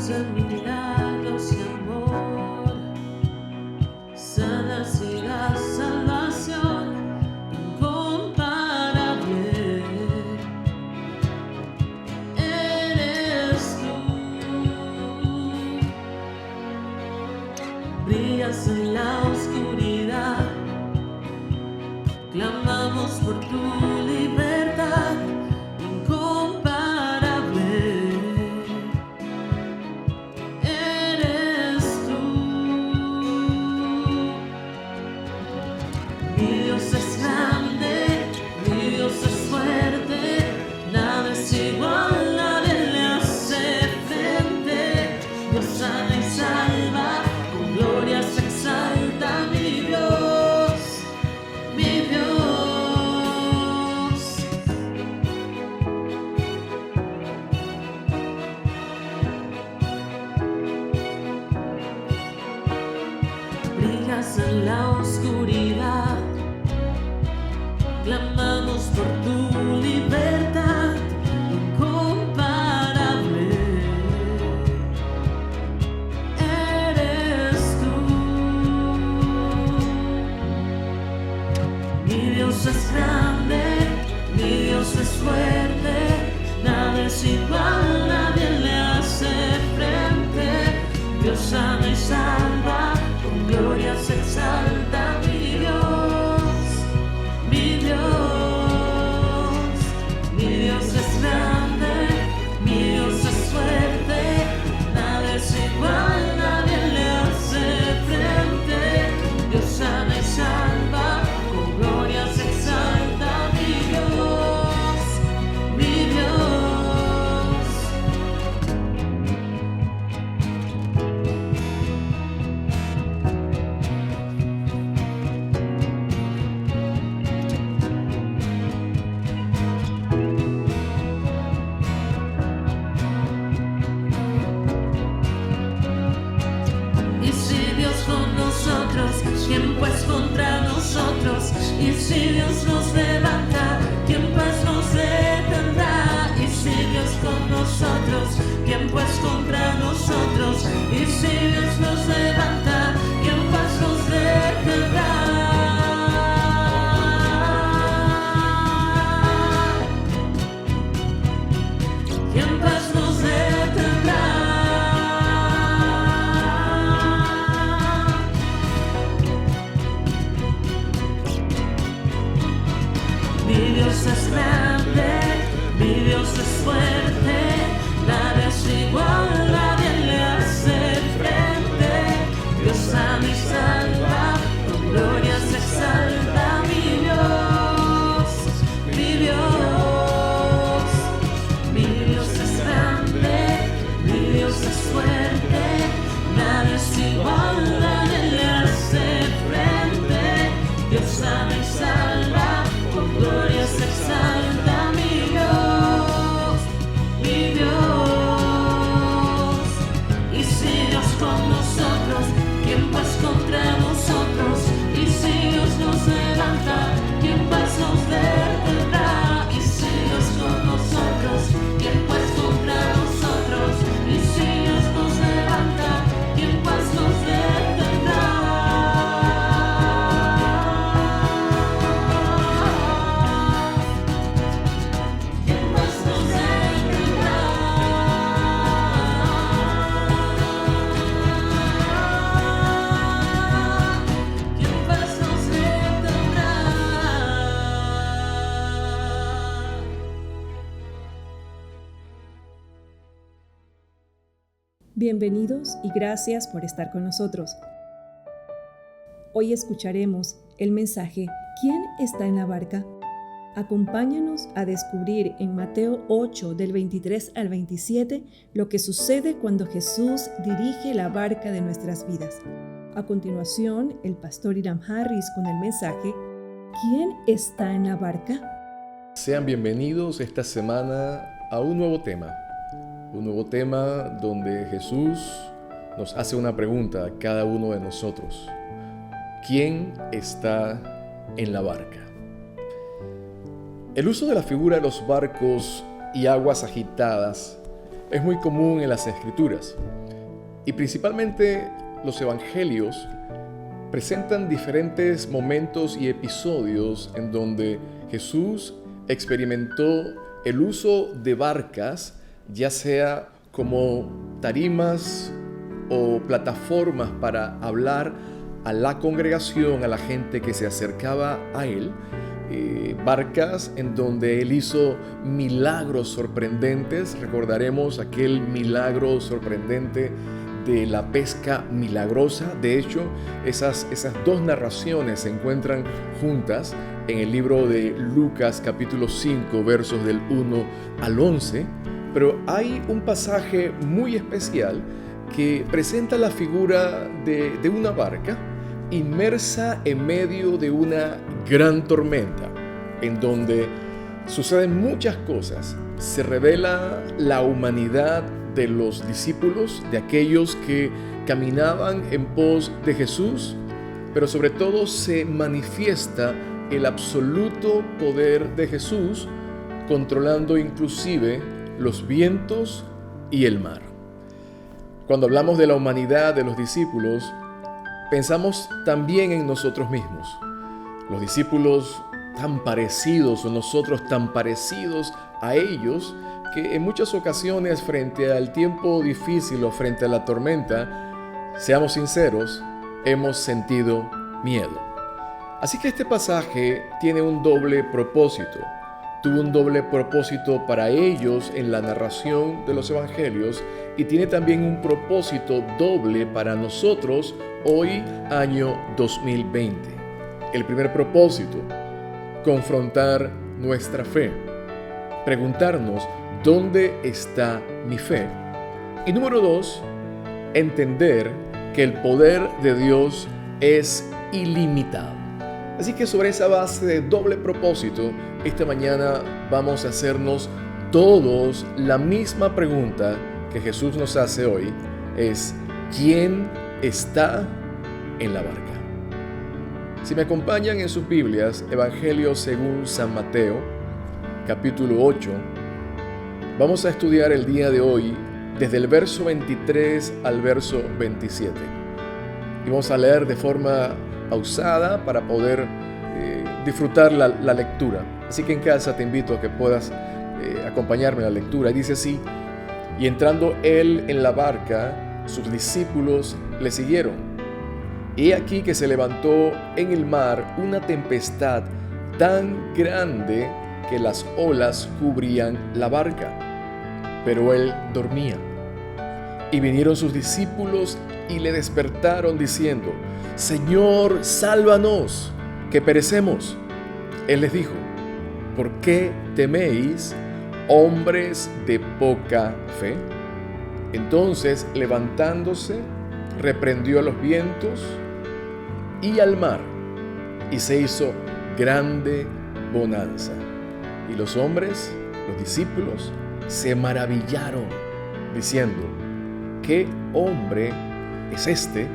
de milagros y amor, sanas y la salvación incomparable. Eres tú, brillas en la oscuridad, clamamos por tu libertad incomparable. Eres tú, mi Dios es grande, mi Dios es fuerte, nada es igual, nadie le hace frente. Dios sana y salva, con gloria se exalta mi Dios, mi Dios. Brillas en la oscuridad, clamamos por tu libertad incomparable. Eres tú, mi Dios es grande, mi Dios es fuerte, nada es igual, nadie le hace frente. Dios sana y salva, con gloria se exalta mi Dios, mi Dios. Mi Dios es grande, mi Dios es fuerte, nada es igual, nadie le hace frente. Dios sana y salva, con gloria se exalta mi Dios, mi Dios. Y si Dios con nosotros, ¿quién pues contra nosotros? Y si Dios nos levanta, ¿quién pues nos detendrá? Y si Dios con nosotros, ¿quién pues contra nosotros? Y si Dios nos levanta, ¿quién pues nos detendrá? ¿Quién pues nos detendrá? Mi Dios es grande, mi Dios es fuerte, nada es igual, nadie le hace frente. Dios sana y salva, con gloria se exalta mi Dios, mi Dios. Mi Dios es grande, mi Dios es fuerte, nada es igual, nadie le hace frente. Dios sana y salva, con gloria se exalta mi Dios, mi Dios. Y si Dios con nosotros, ¿quién pues contra nosotros? Y si Dios nos levanta, ¿quién pues nos detendrá? Y si Dios con nosotros, ¿quién pues contra nosotros? Y si Dios nos levanta, ¿quién pues nos detendrá? ¿Quién pues nos detendrá? ¿Quién pues nos detendrá? Bienvenidos y gracias por estar con nosotros. Hoy escucharemos el mensaje ¿Quién está en la barca? Acompáñanos a descubrir en Mateo 8 del 23 al 27 lo que sucede cuando Jesús dirige la barca de nuestras vidas. A continuación, el pastor Hiram Harris con el mensaje ¿Quién está en la barca? Sean bienvenidos esta semana a un nuevo tema donde Jesús nos hace una pregunta a cada uno de nosotros. ¿Quién está en la barca? El uso de la figura de los barcos y aguas agitadas es muy común en las Escrituras. Y principalmente los evangelios presentan diferentes momentos y episodios en donde Jesús experimentó el uso de barcas, ya sea como tarimas o plataformas para hablar a la congregación, a la gente que se acercaba a él, barcas en donde él hizo milagros sorprendentes. Recordaremos aquel milagro sorprendente de la pesca milagrosa. De hecho, esas dos narraciones se encuentran juntas en el libro de Lucas capítulo 5 versos del 1 al 11, pero hay un pasaje muy especial que presenta la figura de una barca inmersa en medio de una gran tormenta, en donde suceden muchas cosas. Se revela la humanidad de los discípulos, de aquellos que caminaban en pos de Jesús, pero sobre todo se manifiesta el absoluto poder de Jesús, controlando inclusive los vientos y el mar. Cuando hablamos de la humanidad de los discípulos, pensamos también en nosotros mismos. Los discípulos tan parecidos, o nosotros tan parecidos a ellos, que en muchas ocasiones frente al tiempo difícil o frente a la tormenta, seamos sinceros, hemos sentido miedo. Así que este pasaje tiene un doble propósito. Tuvo un doble propósito para ellos en la narración de los evangelios y tiene también un propósito doble para nosotros hoy, año 2020. El primer propósito, confrontar nuestra fe. Preguntarnos, ¿dónde está mi fe? Y número 2, entender que el poder de Dios es ilimitado. Así que sobre esa base de doble propósito, esta mañana vamos a hacernos todos la misma pregunta que Jesús nos hace hoy, es ¿quién está en la barca? Si me acompañan en sus Biblias, Evangelio según San Mateo, capítulo 8, vamos a estudiar el día de hoy desde el verso 23 al verso 27. Y vamos a leer de forma pausada para poder disfrutar la lectura. Así que en casa te invito a que puedas acompañarme en la lectura. Dice así: y entrando él en la barca, sus discípulos le siguieron. He aquí que se levantó en el mar una tempestad tan grande que las olas cubrían la barca, pero él dormía. Y vinieron sus discípulos y le despertaron diciendo: Señor, sálvanos, que perecemos. Él les dijo: ¿por qué teméis, hombres de poca fe? Entonces, levantándose, reprendió a los vientos y al mar, y se hizo grande bonanza. Y los hombres, los discípulos, se maravillaron, diciendo: ¿qué hombre es este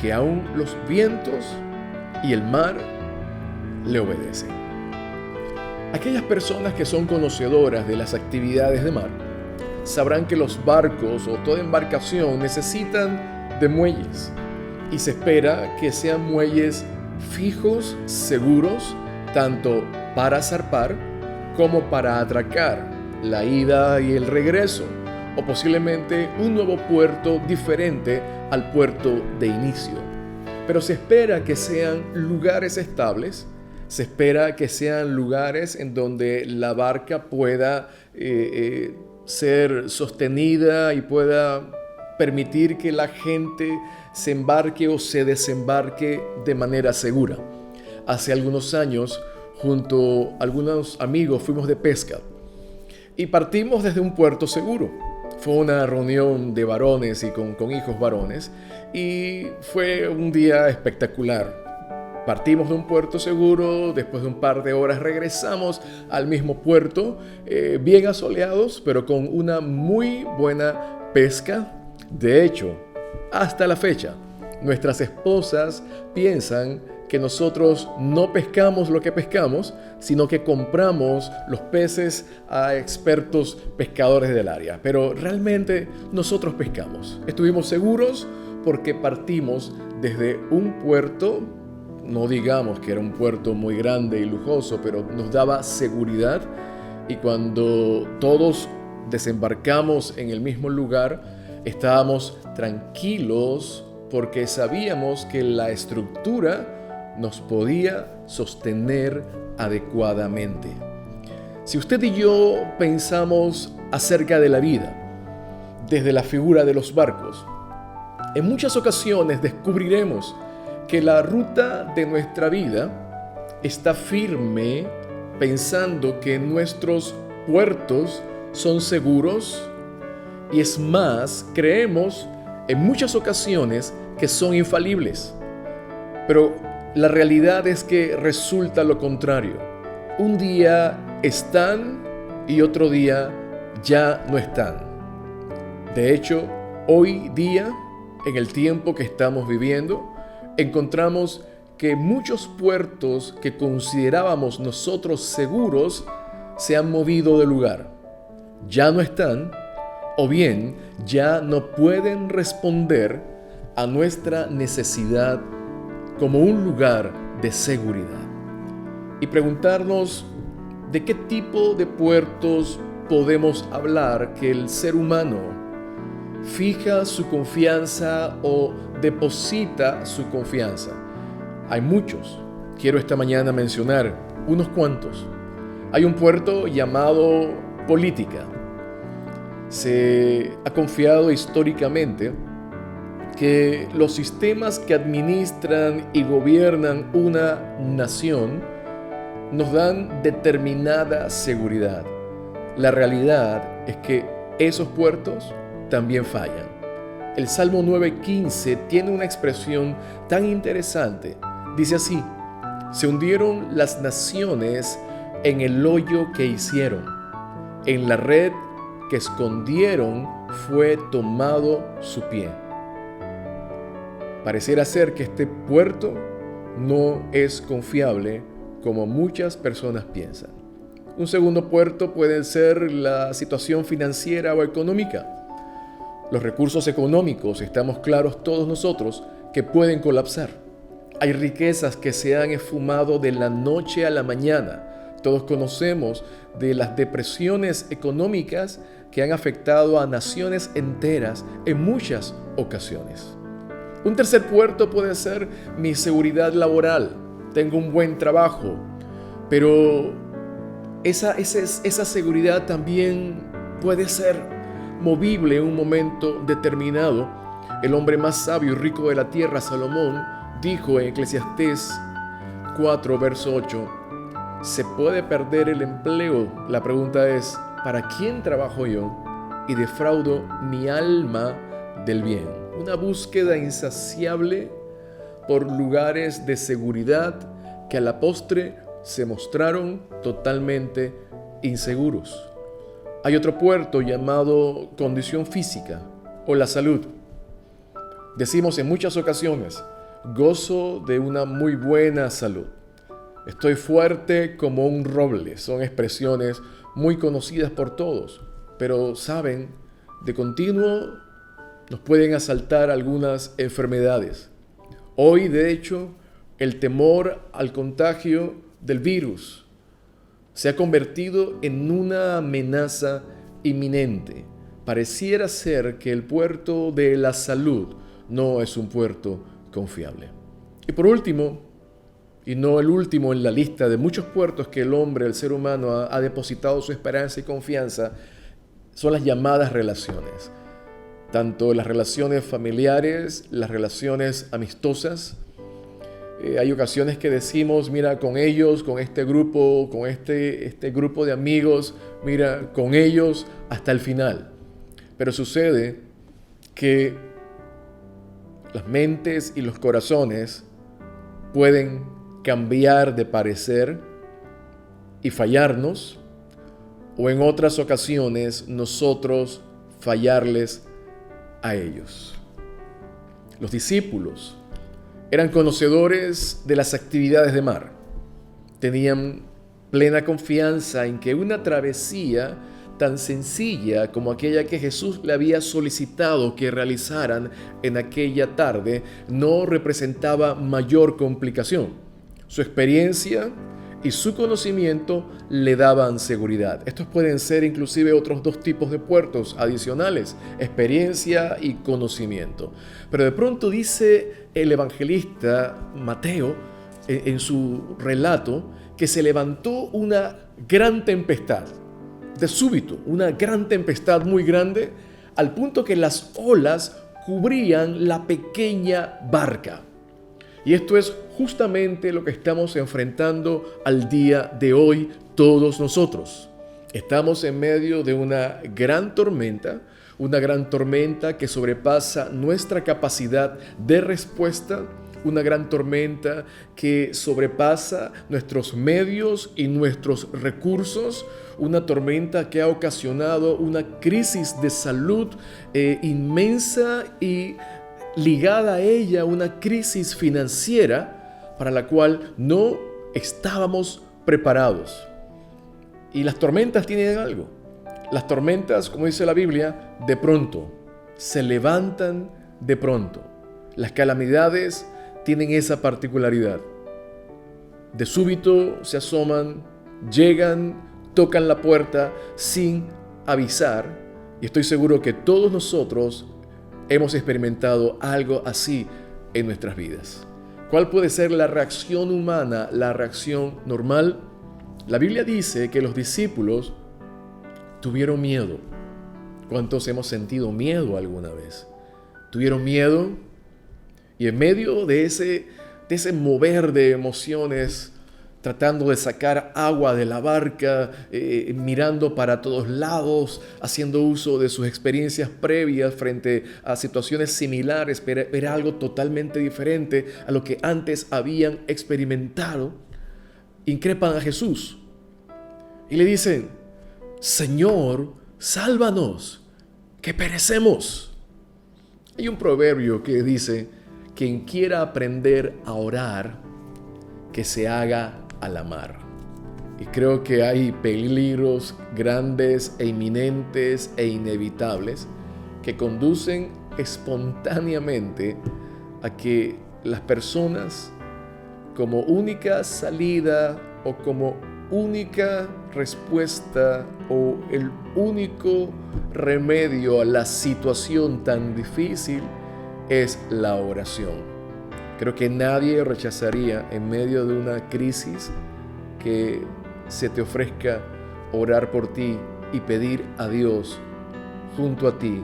que aún los vientos y el mar le obedecen? Aquellas personas que son conocedoras de las actividades de mar sabrán que los barcos o toda embarcación necesitan de muelles, y se espera que sean muelles fijos, seguros, tanto para zarpar como para atracar la ida y el regreso, o posiblemente un nuevo puerto diferente al puerto de inicio. Pero se espera que sean lugares estables, se espera que sean lugares en donde la barca pueda ser sostenida y pueda permitir que la gente se embarque o se desembarque de manera segura. Hace algunos años, junto a algunos amigos, fuimos de pesca y partimos desde un puerto seguro. Fue una reunión de varones y con hijos varones, y fue un día espectacular. Partimos de un puerto seguro, después de un par de horas regresamos al mismo puerto, bien asoleados, pero con una muy buena pesca. De hecho, hasta la fecha, nuestras esposas piensan que nosotros no pescamos lo que pescamos, sino que compramos los peces a expertos pescadores del área. Pero realmente nosotros pescamos. Estuvimos seguros porque partimos desde un puerto, no digamos que era un puerto muy grande y lujoso, pero nos daba seguridad. Y cuando todos desembarcamos en el mismo lugar, estábamos tranquilos porque sabíamos que la estructura nos podía sostener adecuadamente. Si usted y yo pensamos acerca de la vida desde la figura de los barcos, en muchas ocasiones descubriremos que la ruta de nuestra vida está firme pensando que nuestros puertos son seguros, y es más, creemos en muchas ocasiones que son infalibles. Pero la realidad es que resulta lo contrario. Un día están y otro día ya no están. De hecho, hoy día, en el tiempo que estamos viviendo, encontramos que muchos puertos que considerábamos nosotros seguros se han movido de lugar. Ya no están, o bien ya no pueden responder a nuestra necesidad como un lugar de seguridad. Y preguntarnos de qué tipo de puertos podemos hablar que el ser humano fija su confianza o deposita su confianza. Hay muchos. Quiero esta mañana mencionar unos cuantos. Hay un puerto llamado política. Se ha confiado históricamente que los sistemas que administran y gobiernan una nación nos dan determinada seguridad. La realidad es que esos puertos también fallan. El Salmo 9:15 tiene una expresión tan interesante. Dice así: se hundieron las naciones en el hoyo que hicieron, en la red que escondieron fue tomado su pie. Pareciera ser que este puerto no es confiable como muchas personas piensan. Un segundo puerto puede ser la situación financiera o económica. Los recursos económicos, estamos claros todos nosotros, que pueden colapsar. Hay riquezas que se han esfumado de la noche a la mañana. Todos conocemos de las depresiones económicas que han afectado a naciones enteras en muchas ocasiones. Un tercer puerto puede ser mi seguridad laboral. Tengo un buen trabajo, pero esa seguridad también puede ser movible en un momento determinado. El hombre más sabio y rico de la tierra, Salomón, dijo en Eclesiastés 4, verso 8, se puede perder el empleo. La pregunta es, ¿para quién trabajo yo y defraudo mi alma del bien? Una búsqueda insaciable por lugares de seguridad que a la postre se mostraron totalmente inseguros. Hay otro puerto llamado condición física o la salud. Decimos en muchas ocasiones, gozo de una muy buena salud. Estoy fuerte como un roble. Son expresiones muy conocidas por todos. Pero saben, de continuo nos pueden asaltar algunas enfermedades. Hoy, de hecho, el temor al contagio del virus se ha convertido en una amenaza inminente. Pareciera ser que el puerto de la salud no es un puerto confiable. Y por último, y no el último en la lista de muchos puertos que el hombre, el ser humano, ha depositado su esperanza y confianza, son las llamadas relaciones. Tanto las relaciones familiares, las relaciones amistosas. Hay ocasiones que decimos, mira, con ellos, con este grupo, con este grupo de amigos, mira, con ellos hasta el final. Pero sucede que las mentes y los corazones pueden cambiar de parecer y fallarnos, o en otras ocasiones nosotros fallarles a ellos. Los discípulos Eran conocedores de las actividades de mar. Tenían plena confianza en que una travesía tan sencilla como aquella que Jesús le había solicitado que realizaran en aquella tarde no representaba mayor complicación. Su experiencia y su conocimiento le daban seguridad. Estos pueden ser inclusive otros dos tipos de puertos adicionales: experiencia y conocimiento. Pero de pronto dice el evangelista Mateo en su relato que se levantó una gran tempestad. De súbito, una gran tempestad muy grande, al punto que las olas cubrían la pequeña barca. Y esto es justamente lo que estamos enfrentando al día de hoy todos nosotros. Estamos en medio de una gran tormenta que sobrepasa nuestra capacidad de respuesta, una gran tormenta que sobrepasa nuestros medios y nuestros recursos, una tormenta que ha ocasionado una crisis de salud inmensa y ligada a ella una crisis financiera para la cual no estábamos preparados. Y las tormentas tienen algo. Las tormentas, como dice la Biblia, de pronto, se levantan de pronto. Las calamidades tienen esa particularidad. De súbito se asoman, llegan, tocan la puerta sin avisar. Y estoy seguro que todos nosotros hemos experimentado algo así en nuestras vidas. ¿Cuál puede ser la reacción humana, la reacción normal? La Biblia dice que los discípulos tuvieron miedo. ¿Cuántos hemos sentido miedo alguna vez? Tuvieron miedo y en medio de ese mover de emociones, tratando de sacar agua de la barca, mirando para todos lados, haciendo uso de sus experiencias previas frente a situaciones similares, pero era algo totalmente diferente a lo que antes habían experimentado, increpan a Jesús y le dicen: Señor, sálvanos, que perecemos. Hay un proverbio que dice: quien quiera aprender a orar, que se haga a la mar. Y creo que hay peligros grandes e inminentes e inevitables que conducen espontáneamente a que las personas, como única salida o como única respuesta o el único remedio a la situación tan difícil, es la oración. Creo que nadie rechazaría en medio de una crisis que se te ofrezca orar por ti y pedir a Dios junto a ti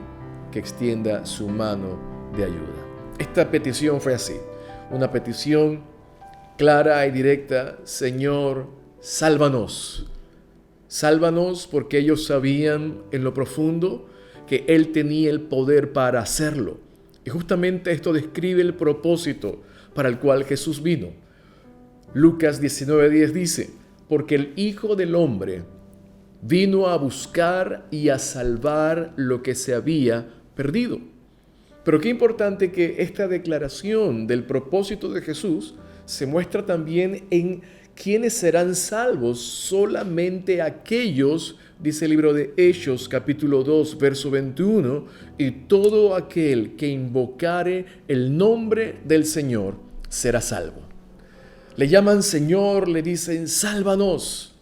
que extienda su mano de ayuda. Esta petición fue así, una petición clara y directa: Señor, sálvanos. Sálvanos, porque ellos sabían en lo profundo que Él tenía el poder para hacerlo. Y justamente esto describe el propósito para el cual Jesús vino. Lucas 19:10 dice: porque el Hijo del Hombre vino a buscar y a salvar lo que se había perdido. Pero qué importante que esta declaración del propósito de Jesús se muestra también en quiénes serán salvos. Solamente aquellos, dice el libro de Hechos capítulo 2 verso 21, y todo aquel que invocare el nombre del Señor será salvo. Le llaman Señor, le dicen sálvanos.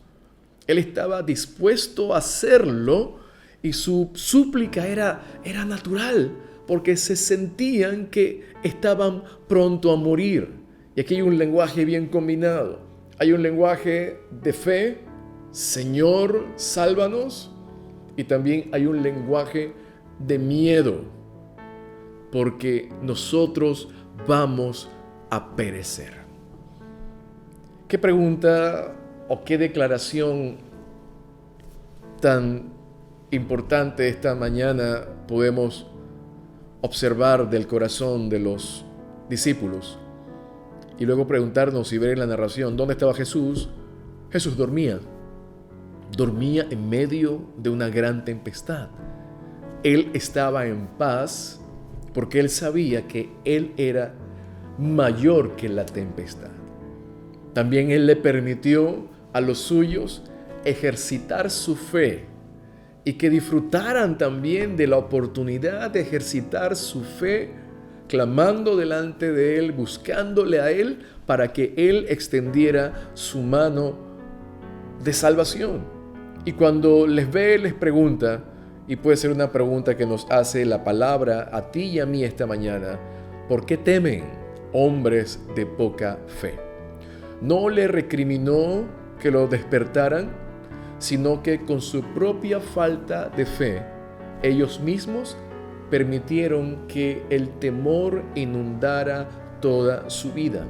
Él estaba dispuesto a hacerlo y su súplica era natural, porque se sentían que estaban pronto a morir. Y aquí hay un lenguaje bien combinado. Hay un lenguaje de fe, Señor, sálvanos, y también hay un lenguaje de miedo, porque nosotros vamos a perecer. ¿Qué pregunta o qué declaración tan importante esta mañana podemos observar del corazón de los discípulos? Y luego preguntarnos y ver en la narración, ¿dónde estaba Jesús? Jesús dormía. Dormía en medio de una gran tempestad. Él estaba en paz porque él sabía que él era mayor que la tempestad. También Él le permitió a los suyos ejercitar su fe y que disfrutaran también de la oportunidad de ejercitar su fe, clamando delante de Él, buscándole a Él para que Él extendiera su mano de salvación. Y cuando les ve, les pregunta, y puede ser una pregunta que nos hace la palabra a ti y a mí esta mañana: ¿por qué temen, hombres de poca fe? No le recriminó que lo despertaran, sino que con su propia falta de fe, ellos mismos permitieron que el temor inundara toda su vida.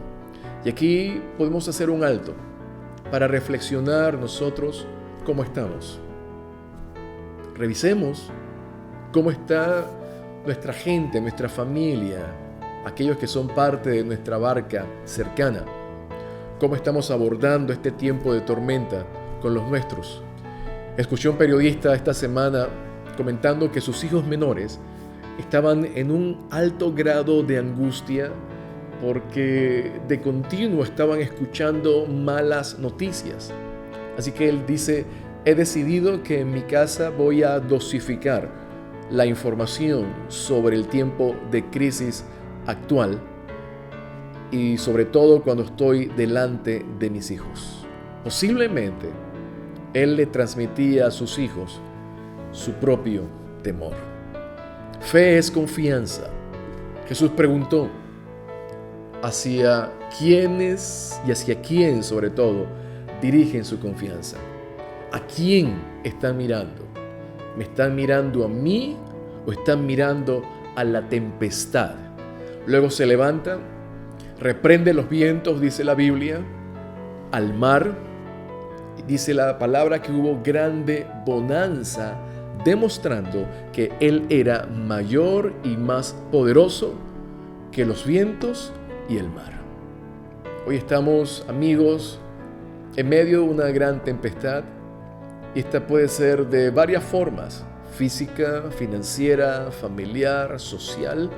Y aquí podemos hacer un alto para reflexionar nosotros cómo estamos. Revisemos cómo está nuestra gente, nuestra familia, aquellos que son parte de nuestra barca cercana. Cómo estamos abordando este tiempo de tormenta con los nuestros. Escuché a un periodista esta semana comentando que sus hijos menores estaban en un alto grado de angustia porque de continuo estaban escuchando malas noticias. Así que él dice: he decidido que en mi casa voy a dosificar la información sobre el tiempo de crisis actual y sobre todo cuando estoy delante de mis hijos. Posiblemente él le transmitía a sus hijos su propio temor. Fe es confianza. Jesús preguntó: ¿hacia quiénes y hacia quién sobre todo dirigen su confianza? ¿A quién están mirando? ¿Me están mirando a mí o están mirando a la tempestad? Luego se levanta, reprende los vientos, dice la Biblia, al mar. Dice la palabra que hubo grande bonanza, demostrando que Él era mayor y más poderoso que los vientos y el mar. Hoy estamos, amigos, en medio de una gran tempestad, y esta puede ser de varias formas: física, financiera, familiar, social.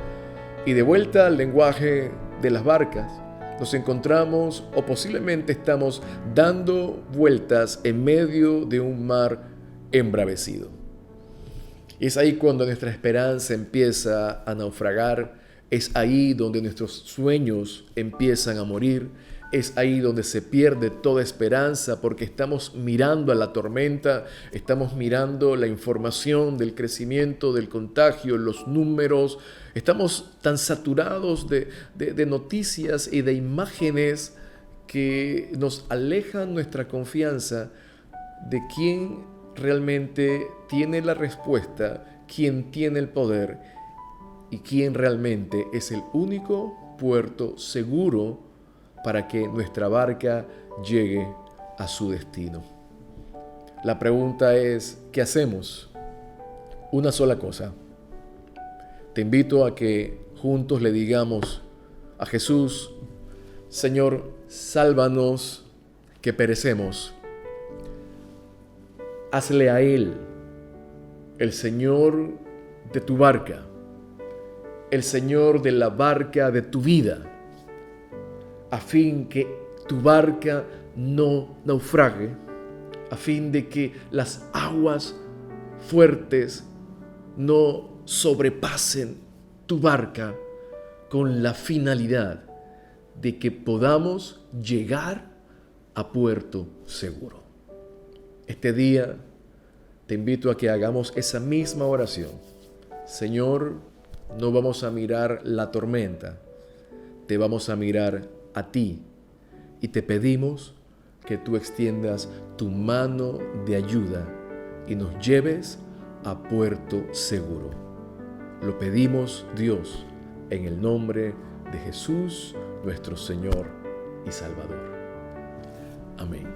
Y de vuelta al lenguaje de las barcas, nos encontramos o posiblemente estamos dando vueltas en medio de un mar embravecido. Y es ahí cuando nuestra esperanza empieza a naufragar, es ahí donde nuestros sueños empiezan a morir, es ahí donde se pierde toda esperanza porque estamos mirando a la tormenta, estamos mirando la información del crecimiento, del contagio, los números. Estamos tan saturados de noticias y de imágenes que nos alejan nuestra confianza de quién realmente tiene la respuesta, quién tiene el poder y quién realmente es el único puerto seguro para que nuestra barca llegue a su destino. La pregunta es: ¿qué hacemos? Una sola cosa. Te invito a que juntos le digamos a Jesús: Señor, sálvanos que perecemos. Hazle a Él el Señor de tu barca, el Señor de la barca de tu vida, a fin que tu barca no naufrague, a fin de que las aguas fuertes no sobrepasen tu barca, con la finalidad de que podamos llegar a puerto seguro. Este día te invito a que hagamos esa misma oración. Señor, no vamos a mirar la tormenta, te vamos a mirar a ti y te pedimos que tú extiendas tu mano de ayuda y nos lleves a puerto seguro. Lo pedimos, Dios, en el nombre de Jesús, nuestro Señor y Salvador. Amén.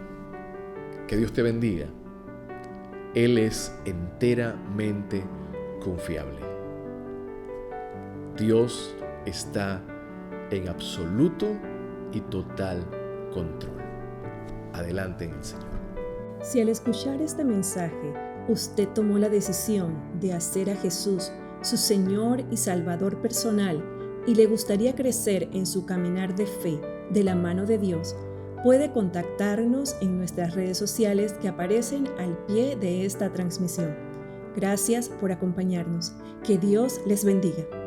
Que Dios te bendiga. Él es enteramente confiable. Dios está en absoluto y total control. Adelante en el Señor. Si al escuchar este mensaje usted tomó la decisión de hacer a Jesús su Señor y Salvador personal, y le gustaría crecer en su caminar de fe de la mano de Dios, puede contactarnos en nuestras redes sociales que aparecen al pie de esta transmisión. Gracias por acompañarnos. Que Dios les bendiga.